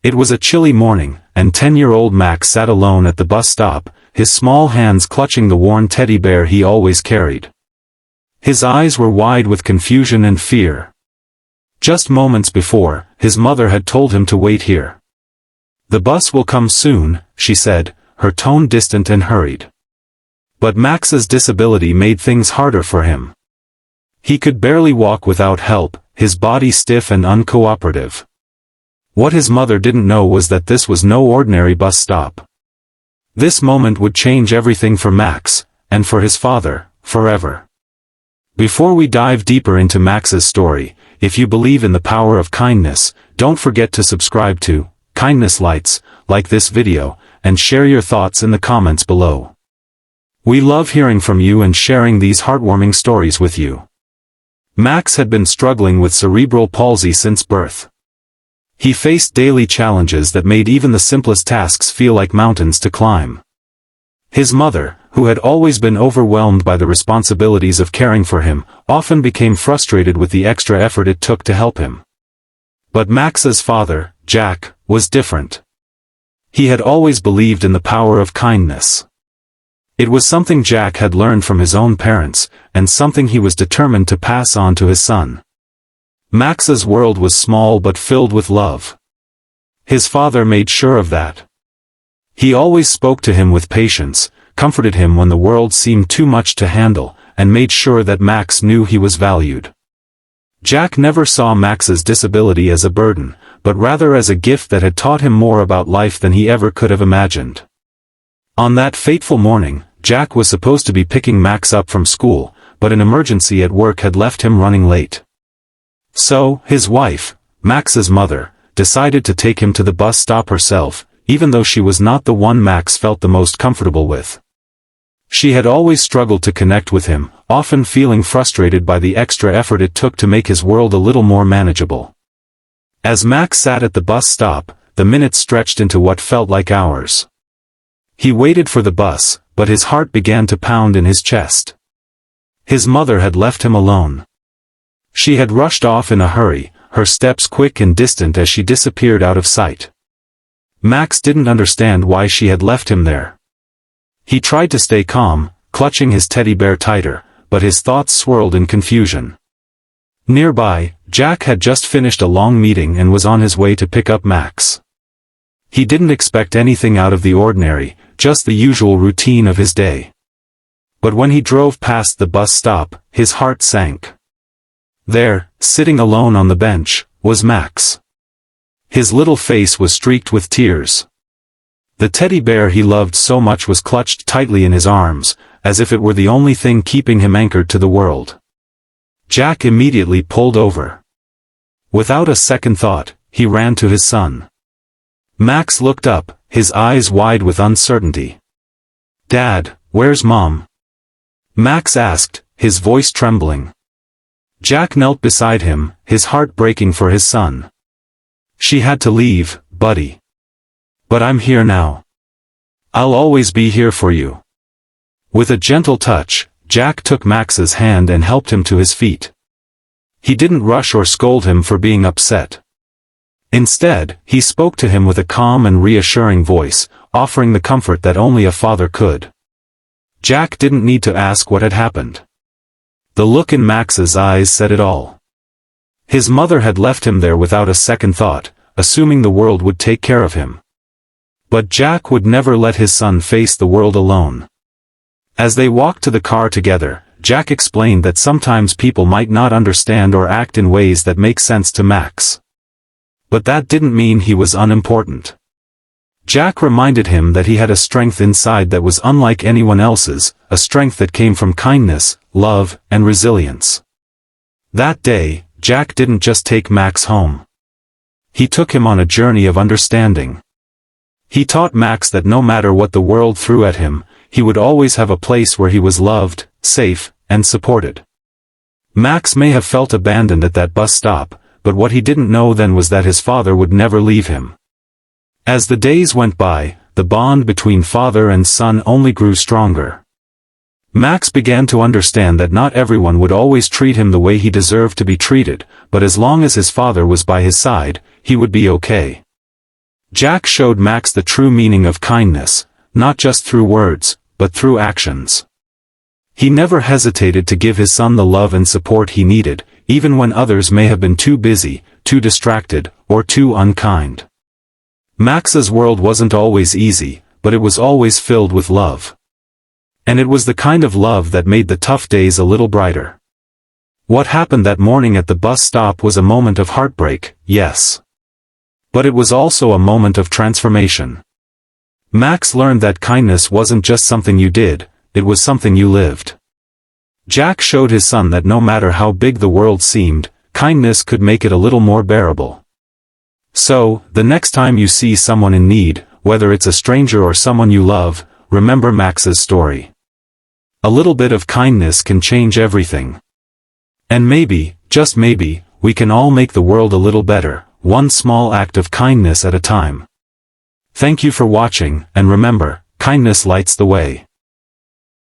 It was a chilly morning, and 10-year-old Max sat alone at the bus stop, his small hands clutching the worn teddy bear he always carried. His eyes were wide with confusion and fear. Just moments before, his mother had told him to wait here. "The bus will come soon," she said, her tone distant and hurried. But Max's disability made things harder for him. He could barely walk without help, his body stiff and uncooperative. What his mother didn't know was that this was no ordinary bus stop. This moment would change everything for Max, and for his father, forever. Before we dive deeper into Max's story, if you believe in the power of kindness, don't forget to subscribe to Kindness Lights, like this video, and share your thoughts in the comments below. We love hearing from you and sharing these heartwarming stories with you. Max had been struggling with cerebral palsy since birth. He faced daily challenges that made even the simplest tasks feel like mountains to climb. His mother, who had always been overwhelmed by the responsibilities of caring for him, often became frustrated with the extra effort it took to help him. But Max's father, Jack, was different. He had always believed in the power of kindness. It was something Jack had learned from his own parents, and something he was determined to pass on to his son. Max's world was small but filled with love. His father made sure of that. He always spoke to him with patience, comforted him when the world seemed too much to handle, and made sure that Max knew he was valued. Jack never saw Max's disability as a burden, but rather as a gift that had taught him more about life than he ever could have imagined. On that fateful morning, Jack was supposed to be picking Max up from school, but an emergency at work had left him running late. So, his wife, Max's mother, decided to take him to the bus stop herself, even though she was not the one Max felt the most comfortable with. She had always struggled to connect with him, often feeling frustrated by the extra effort it took to make his world a little more manageable. As Max sat at the bus stop, the minutes stretched into what felt like hours. He waited for the bus, but his heart began to pound in his chest. His mother had left him alone. She had rushed off in a hurry, her steps quick and distant as she disappeared out of sight. Max didn't understand why she had left him there. He tried to stay calm, clutching his teddy bear tighter, but his thoughts swirled in confusion. Nearby, Jack had just finished a long meeting and was on his way to pick up Max. He didn't expect anything out of the ordinary, just the usual routine of his day. But when he drove past the bus stop, his heart sank. There, sitting alone on the bench, was Max. His little face was streaked with tears. The teddy bear he loved so much was clutched tightly in his arms, as if it were the only thing keeping him anchored to the world. Jack immediately pulled over. Without a second thought, he ran to his son. Max looked up, his eyes wide with uncertainty. "Dad, where's Mom?" Max asked, his voice trembling. Jack knelt beside him, his heart breaking for his son. "She had to leave, buddy. But I'm here now. I'll always be here for you." With a gentle touch, Jack took Max's hand and helped him to his feet. He didn't rush or scold him for being upset. Instead, he spoke to him with a calm and reassuring voice, offering the comfort that only a father could. Jack didn't need to ask what had happened. The look in Max's eyes said it all. His mother had left him there without a second thought, assuming the world would take care of him. But Jack would never let his son face the world alone. As they walked to the car together, Jack explained that sometimes people might not understand or act in ways that make sense to Max. But that didn't mean he was unimportant. Jack reminded him that he had a strength inside that was unlike anyone else's, a strength that came from kindness, love, and resilience. That day, Jack didn't just take Max home. He took him on a journey of understanding. He taught Max that no matter what the world threw at him, he would always have a place where he was loved, safe, and supported. Max may have felt abandoned at that bus stop, but what he didn't know then was that his father would never leave him. As the days went by, the bond between father and son only grew stronger. Max began to understand that not everyone would always treat him the way he deserved to be treated, but as long as his father was by his side, he would be okay. Jack showed Max the true meaning of kindness, not just through words, but through actions. He never hesitated to give his son the love and support he needed, even when others may have been too busy, too distracted, or too unkind. Max's world wasn't always easy, but it was always filled with love. And it was the kind of love that made the tough days a little brighter. What happened that morning at the bus stop was a moment of heartbreak, yes. But it was also a moment of transformation. Max learned that kindness wasn't just something you did, it was something you lived. Jack showed his son that no matter how big the world seemed, kindness could make it a little more bearable. So, the next time you see someone in need, whether it's a stranger or someone you love, remember Max's story. A little bit of kindness can change everything. And maybe, just maybe, we can all make the world a little better, one small act of kindness at a time. Thank you for watching, and remember, kindness lights the way.